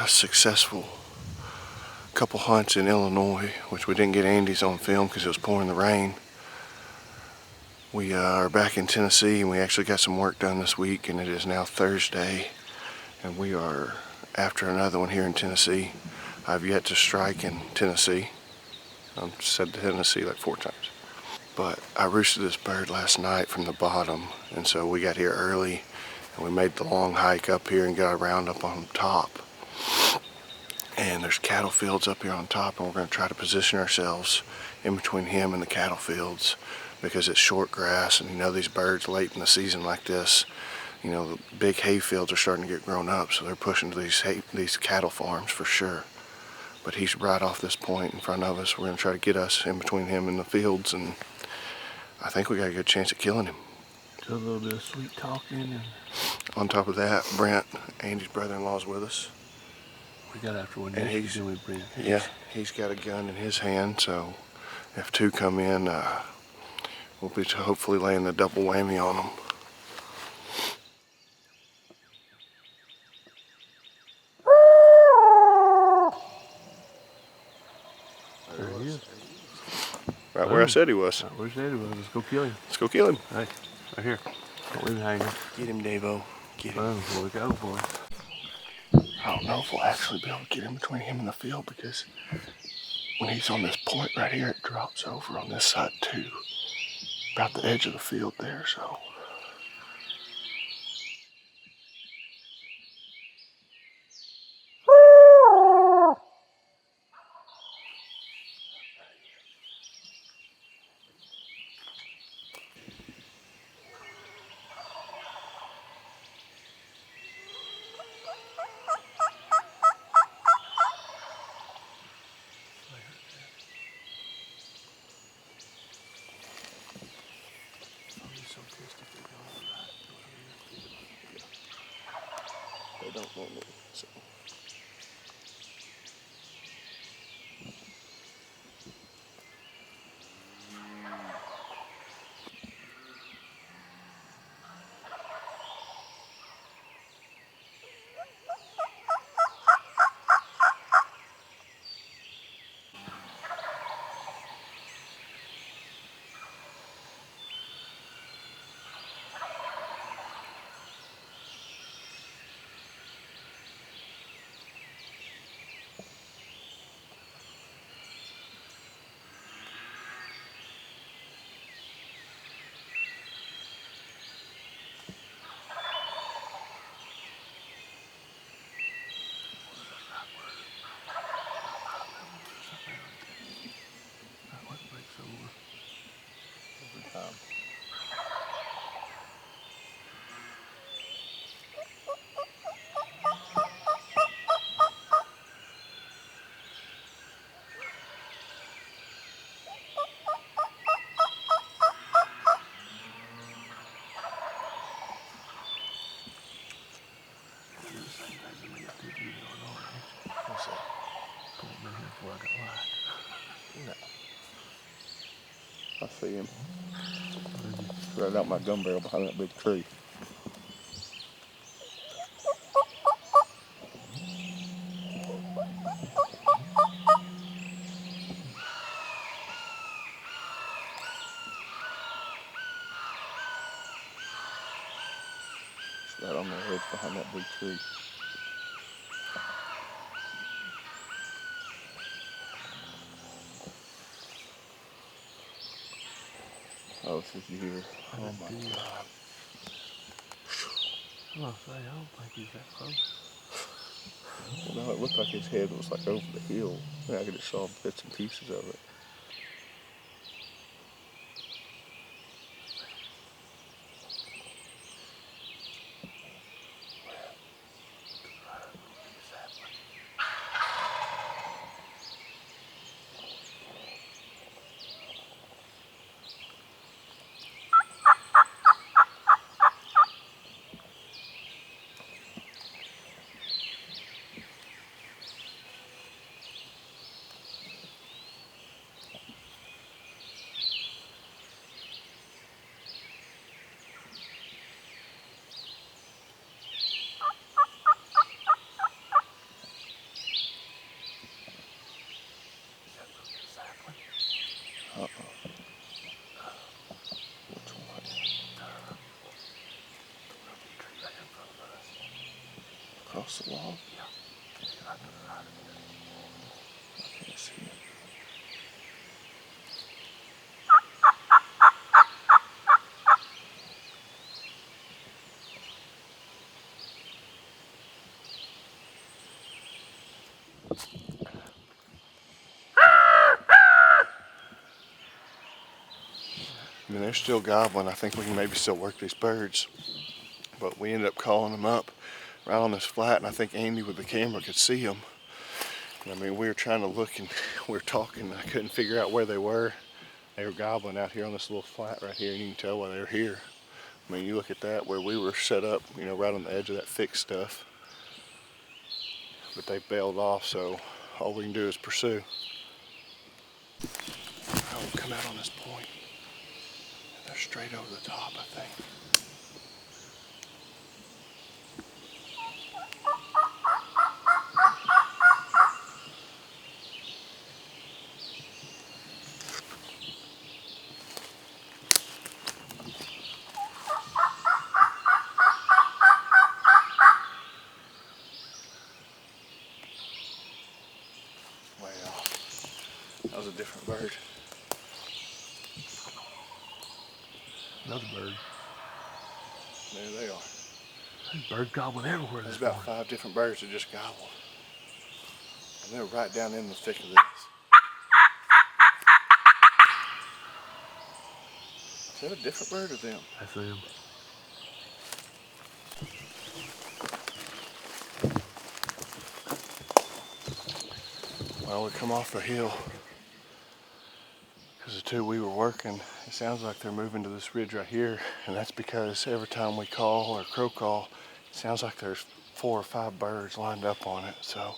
a successful couple hunts in Illinois, which we didn't get Andy's on film because it was pouring the rain. We are back in Tennessee, and we actually got some work done this week, and it is now Thursday, and we are after another one here in Tennessee. I've yet to strike in Tennessee. I've said Tennessee like 4 times. But I roosted this bird last night from the bottom, and so we got here early, and we made the long hike up here and got around up on top. And there's cattle fields up here on top, and we're going to try to position ourselves in between him and the cattle fields because it's short grass, and you know these birds late in the season like this, you know, the big hay fields are starting to get grown up, so they're pushing to these cattle farms for sure. But he's right off this point in front of us. We're going to try to get us in between him and the fields, and I think we got a good chance at killing him. Do a little bit of sweet talking. And on top of that, Brent, Andy's brother-in-law, is with us. We got after one, and he's got a gun in his hand, so if 2 come in, we'll be hopefully laying the double whammy on them. There he is. Right where I said he was. Right where I said he was. Let's go kill him. Let's go kill him. Hey, right here. Don't leave him hanging. Get him, Davo. Get him. Oh, look out for him. I don't know if we'll actually be able to get in between him and the field because when he's on this point right here, it drops over on this side too. About the edge of the field there, so. They don't want me, so. No. I see him. Right out my gun barrel behind that big tree. It's right on the edge behind that big tree. Oh, this is here. Oh my God. I don't think he's that close. Well, no, it looked like his head was like over the hill. And I just saw bits and pieces of it. I mean, they're still gobbling. I think we can maybe still work these birds. But we ended up calling them up right on this flat, and I think Andy with the camera could see them. And I mean, we were trying to look and we were talking. I couldn't figure out where they were. They were gobbling out here on this little flat right here, and you can tell why they were here. I mean, you look at that where we were set up, you know, right on the edge of that thick stuff. But they bailed off, so all we can do is pursue. I will come out on this point. They're straight over the top, I think. Way off. That was a different bird. Another bird. There they are. There's birds gobbling everywhere. There's This about morning. 5 different birds that just gobbled. And they're right down in the thick of this. Is that a different bird or them? That's them. Well, we come off the hill because the two we were working, it sounds like they're moving to this ridge right here, and that's because every time we call or crow call, it sounds like there's 4 or 5 birds lined up on it. So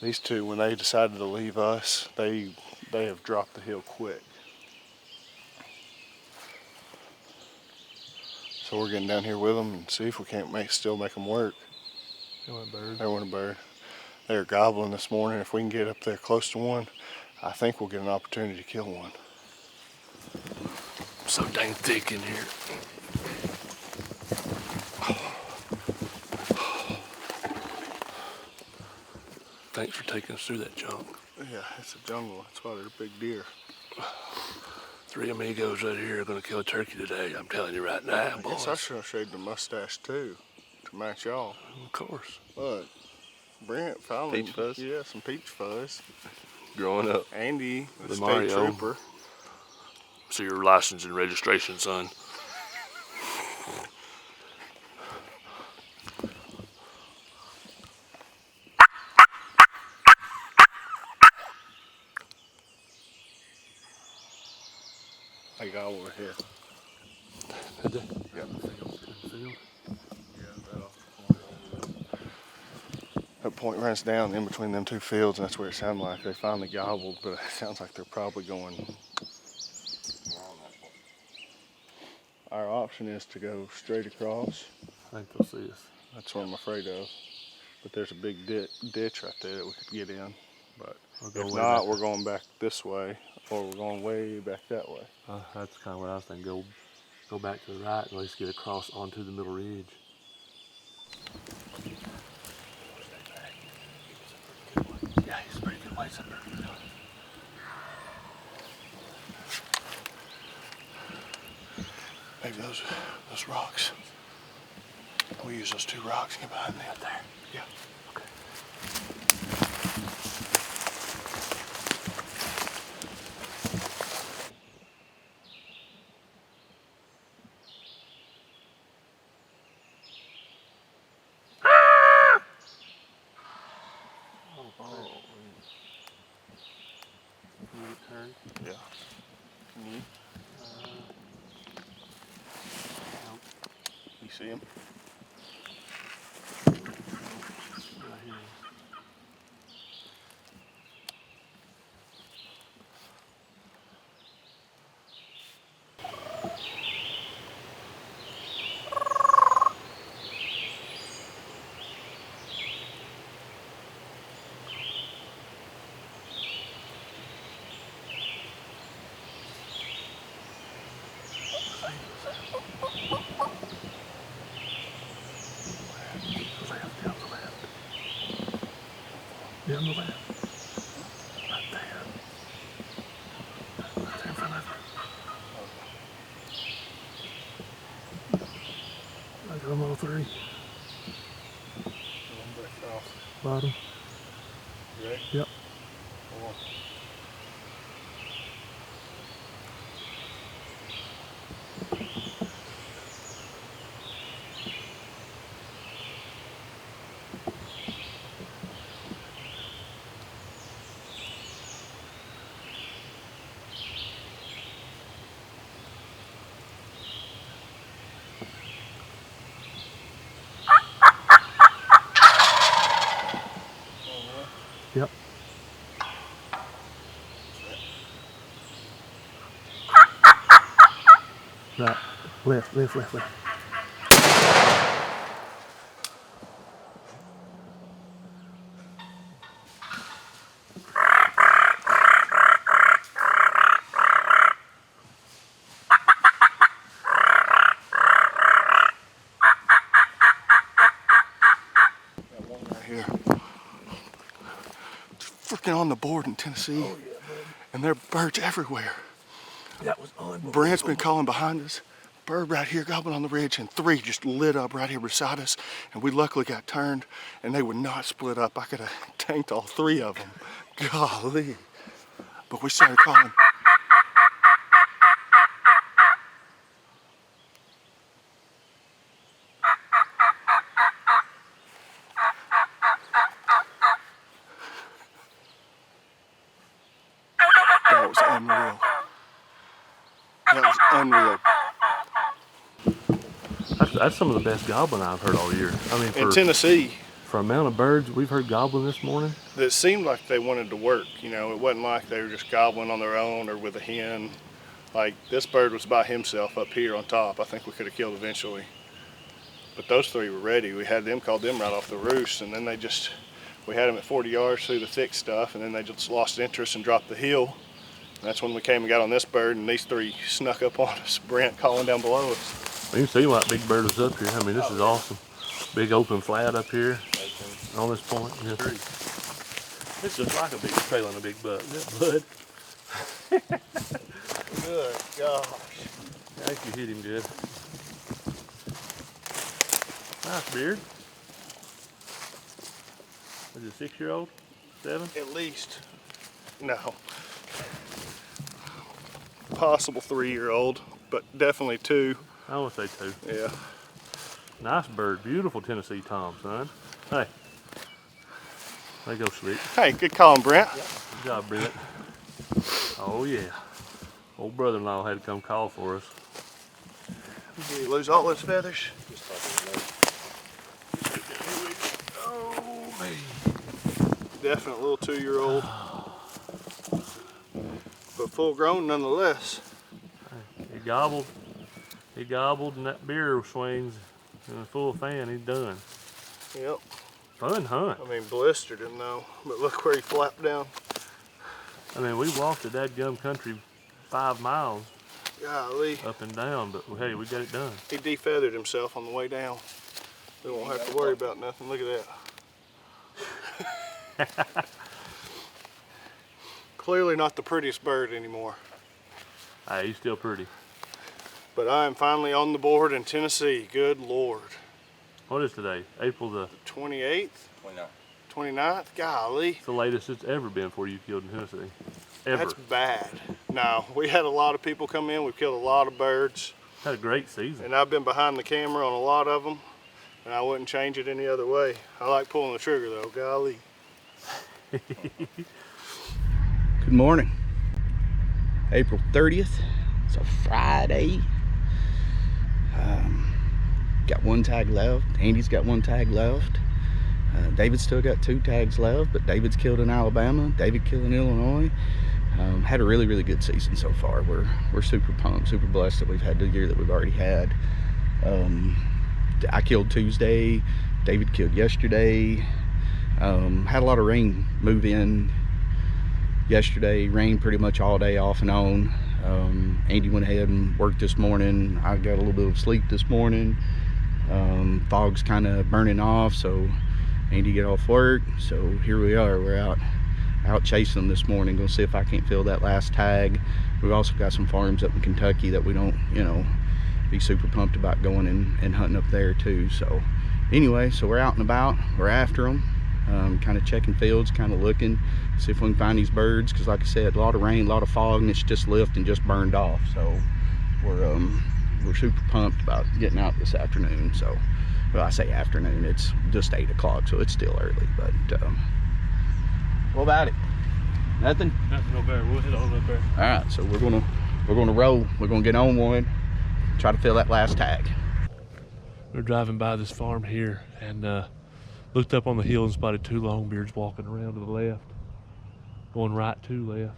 these two, when they decided to leave us, they have dropped the hill quick. So we're getting down here with them and see if we can't still make them work. They want a bird. They want a bird. They were gobbling this morning. If we can get up there close to one, I think we'll get an opportunity to kill one. So dang thick in here. Thanks for taking us through that junk. Yeah, it's a jungle. That's why they're big deer. 3 amigos right here are gonna kill a turkey today. I'm telling you right now, I boys. guess I should have shaved the mustache too to match y'all. Of course. Look, Brent finally. Peach fuzz? Yeah, some peach fuzz. Growing up. Andy, the state Mario. trooper. So your license and registration, son. I got over here. Did they? Yeah. Field? That point runs down in between them two fields, and that's where it sounded like they finally gobbled, but it sounds like they're probably going around that way. Our option is to go straight across. I think they'll see us. That's what I'm afraid of. But there's a big ditch right there that we could get in. But We'll go if way not, back. we're going back this way, or we're going way back that way. That's kind of what I was thinking. Go back to the right and let's get across onto the middle ridge. Yeah, he's a pretty good way, son. Maybe those rocks. We'll use those 2 rocks and get behind them. There. Yeah. Okay. Can you turn? Yeah. Can you? Nope. You see him? Right here. Yeah, on the left. Right there. Right there in front of her. I got them all 3. Bottom. You ready? Yep. Hold on. Right. Left, left, left, left. Got one right here. It's freaking on the board in Tennessee. Oh, yeah, bud. And there are birds everywhere. That was unbelievable. Brant's been calling behind us. Bird right here gobbling on the ridge, and 3 just lit up right here beside us. And we luckily got turned, and they would not split up. I could have tanked all 3 of them. Golly. But we started calling. That was unreal. That was unreal. That's some of the best gobbling I've heard all year. I mean, In Tennessee, for amount of birds we've heard gobbling this morning. it seemed like they wanted to work. You know, it wasn't like they were just gobbling on their own or with a hen. Like, this bird was by himself up here on top. I think we could have killed eventually. But those 3 were ready. We had them, called them right off the roost, and then we had them at 40 yards through the thick stuff, and then they just lost interest and dropped the hill. And that's when we came and got on this bird, and these 3 snuck up on us. Brant calling down below us. You can see why big bird was up here. I mean, this is awesome. Big open flat up here on this point. Yeah. It's just like a big trail on a big buck. Isn't it, bud? Good gosh. I think you hit him good. Nice beard. Is it a 6-year-old? 7? At least. No. Possible 3-year-old, but definitely 2. I want to say 2. Yeah. Nice bird. Beautiful Tennessee Tom, son. Hey. There you go, Slick. Hey, good calling, Brent. Good job, Brent. Oh, yeah. Old brother-in-law had to come call for us. Did he lose all his feathers? Oh, man. Definite little 2-year-old. But full grown nonetheless. He gobbled and that beer swings in a full fan, he's done. Yep. Fun hunt. I mean, blistered him though. But look where he flapped down. I mean, we walked the dadgum country 5 miles Golly. up and down, but hey, we got it done. He defeathered himself on the way down. We won't have to worry about nothing. Look at that. Clearly not the prettiest bird anymore. Hey, he's still pretty. But I am finally on the board in Tennessee. Good Lord. What is today? April the 28th? 29. 29th? Golly. it's the latest it's ever been for you killed in Tennessee. Ever. That's bad. No, we had a lot of people come in. We've killed a lot of birds. Had a great season. And I've been behind the camera on a lot of them. And I wouldn't change it any other way. I like pulling the trigger though. Golly. Good morning. April 30th. It's a Friday. Got 1 tag left. Andy's got 1 tag left. David's still got 2 tags left, but David's killed in Alabama. David killed in Illinois. Had a really, really good season so far. We're super pumped, super blessed that we've had the year that we've already had. I killed Tuesday. David killed yesterday. Had a lot of rain move in yesterday. Rained pretty much all day off and on. Andy went ahead and worked this morning. I got a little bit of sleep this morning. Fog's kind of burning off, so Andy got off work. So here we are. We're out chasing them this morning. Gonna see if I can't fill that last tag. We've also got some farms up in Kentucky that we don't, be super pumped about going and hunting up there too. So anyway, so we're out and about. We're after them. Kind of checking fields, kind of looking, see if we can find these birds, because like I said, a lot of rain, a lot of fog, and it's just lifted and just burned off. So we're super pumped about getting out this afternoon. So, well, I say afternoon, it's just 8 o'clock, so it's still early. But what about it? Nothing? Nothing over there. We'll hit on up there. All right, so we're gonna roll. We're gonna get on one, try to fill that last tag. We're driving by this farm here and looked up on the hill and spotted 2 longbeards walking around to the left, going right to left.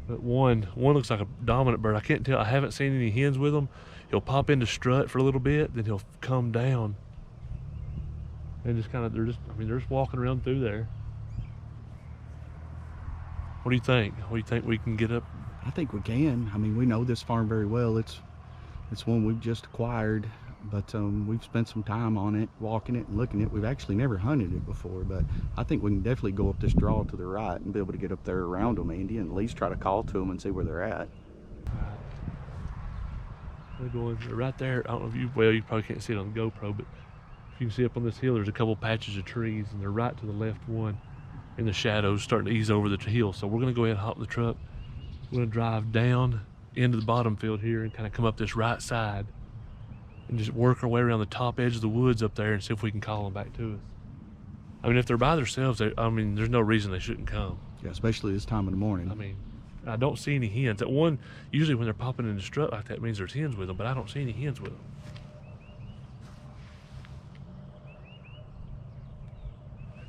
But one looks like a dominant bird. I can't tell. I haven't seen any hens with him. He'll pop into strut for a little bit, then he'll come down. And just kind of, they're just walking around through there. What do you think? What do you think we can get up? I think we can. I mean, we know this farm very well. It's one we've just acquired, but we've spent some time on it, walking it and looking at it. We've actually never hunted it before, but I think we can definitely go up this draw to the right and be able to get up there around them, Andy, and at least try to call to them and see where they're at. They're going right there. I don't know if you, well, you probably can't see it on the GoPro, but if you can see up on this hill, there's a couple patches of trees, and they're right to the left one, and the shadows starting to ease over the hill. So we're gonna go ahead and hop in the truck. We're gonna drive down into the bottom field here and kind of come up this right side and just work our way around the top edge of the woods up there and see if we can call them back to us. I mean, if they're by themselves, there's no reason they shouldn't come. Yeah, especially this time of the morning. I mean, I don't see any hens. That one, usually when they're popping in the strut like that, means there's hens with them, but I don't see any hens with them.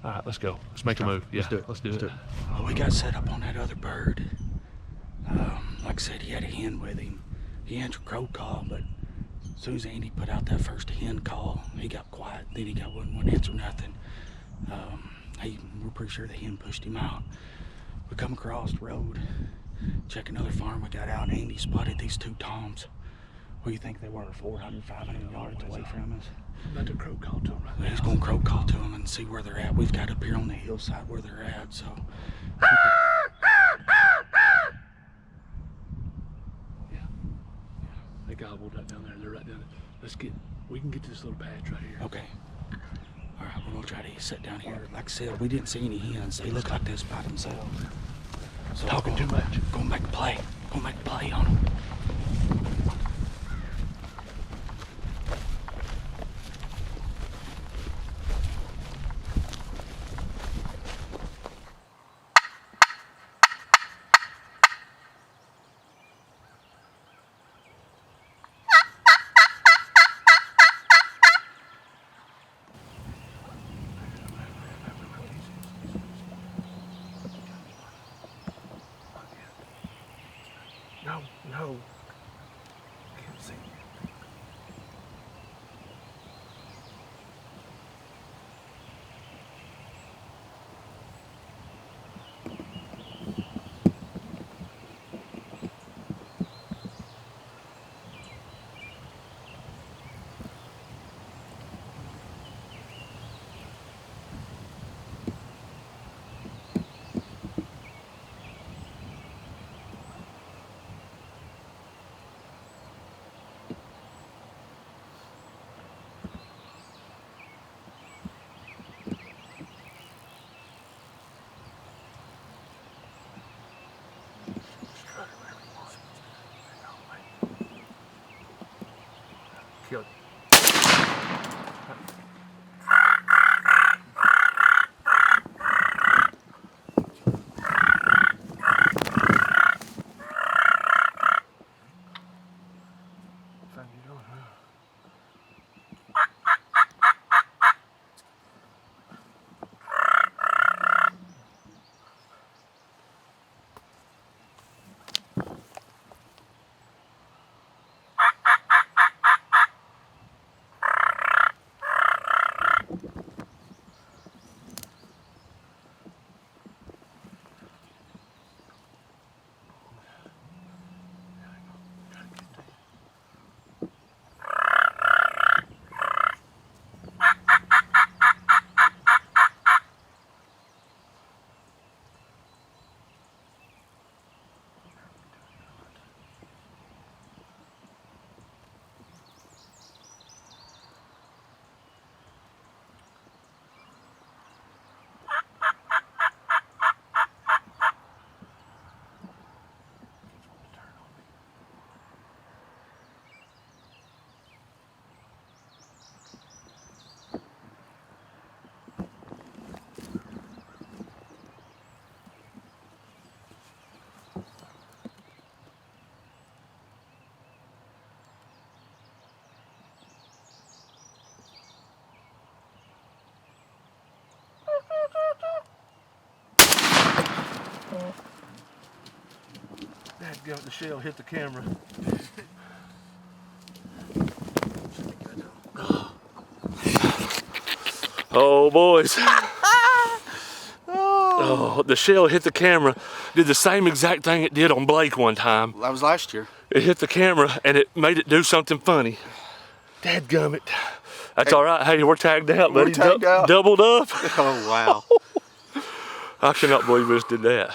All right, let's go. Let's make a move. Yeah, let's do it. Oh, we got set up on that other bird. Like I said, he had a hen with him. He answered crow call, but as soon as Andy put out that first hen call, he got quiet. Then he wouldn't answer nothing. We're pretty sure the hen pushed him out. We come across the road, check another farm we got out, and Andy spotted these two toms. What do you think they were, 400, 500 yards away from us? I'm about to crow call to them right now. He's going to crow call to them and see where they're at. We've got up here on the hillside where they're at, so. Yeah. They gobbled right down there. They're right down there. We can get to this little patch right here. Okay. All right, we're going to try to sit down here. Like I said, we didn't see any hens. They look like this by themselves. So Talking too much. Going back to play. Going back to play on them. No. Can't see. Kill it. Dadgummit, the shell hit the camera. Oh, boys. Oh, the shell hit the camera. Did the same exact thing it did on Blake one time. That was last year. It hit the camera and it made it do something funny. Dadgummit. That's all right. Hey, we're tagged out, buddy. We're tagged out. Doubled up. Oh, wow. I cannot believe we just did that.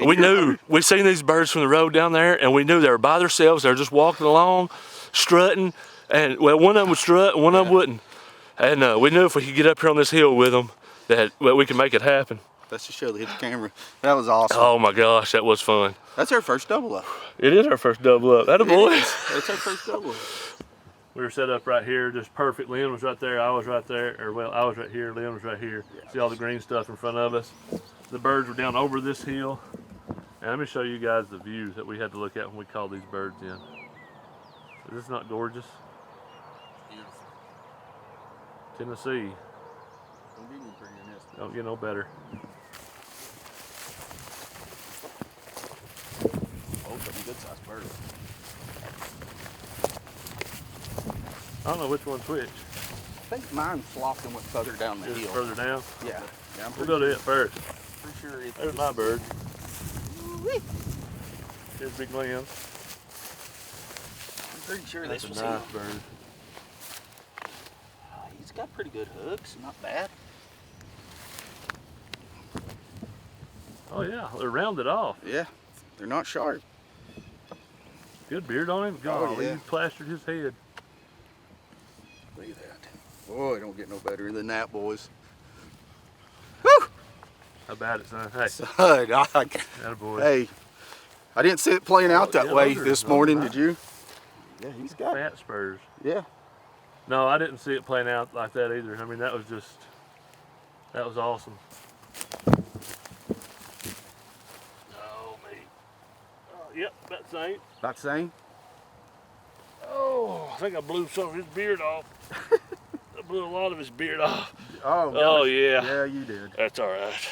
We knew, we seen these birds from the road down there, and we knew they were by themselves. They were just walking along, strutting, and well, one of them would strut and one of them wouldn't. And we knew if we could get up here on this hill with them, that we could make it happen. That's the show that hit the camera. That was awesome. Oh my gosh, that was fun. That's our first double up. It is our first double up. That a boy. That's our first double up. We were set up right here, just perfect. Lynn was right there, I was right there, or well, I was right here, Lynn was right here. See all the green stuff in front of us? The birds were down over this hill. And let me show you guys the views that we had to look at when we called these birds in. Is this not gorgeous? Beautiful. Tennessee. Don't get no better. Oh, some good sized bird. I don't know which one's which. I think mine flopped and went further down the Is it hill. further down? Yeah. I'm We'll pretty, go to it first. pretty sure it's There's my bird. Here's Big Lynn. I'm pretty sure That's this a was nice him. bird. He's got pretty good hooks, not bad. Oh yeah, they're rounded off. Yeah, they're not sharp. Good beard on him. Oh, Golly, yeah. you plastered his head. Look at that. Boy, don't get no better than that, boys. How about it, son? Hey, Son, attaboy. hey, I didn't see it playing out that yeah, way those are- this those are morning, nice. did you? Yeah, he's got it. Fat spurs. Yeah. No, I didn't see it playing out like that either. I mean, that was awesome. Oh, me. Oh, yep, about the same. About the same? Oh, I think I blew some of his beard off. I blew a lot of his beard off. Oh, Oh, gosh. yeah. Yeah, you did. That's all right.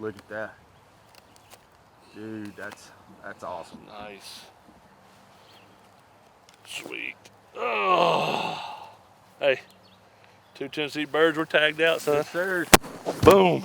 Look at that. Dude, that's awesome. Nice. Sweet. Oh. Hey, 2 Tennessee birds were tagged out, son. Yes, sir. Boom.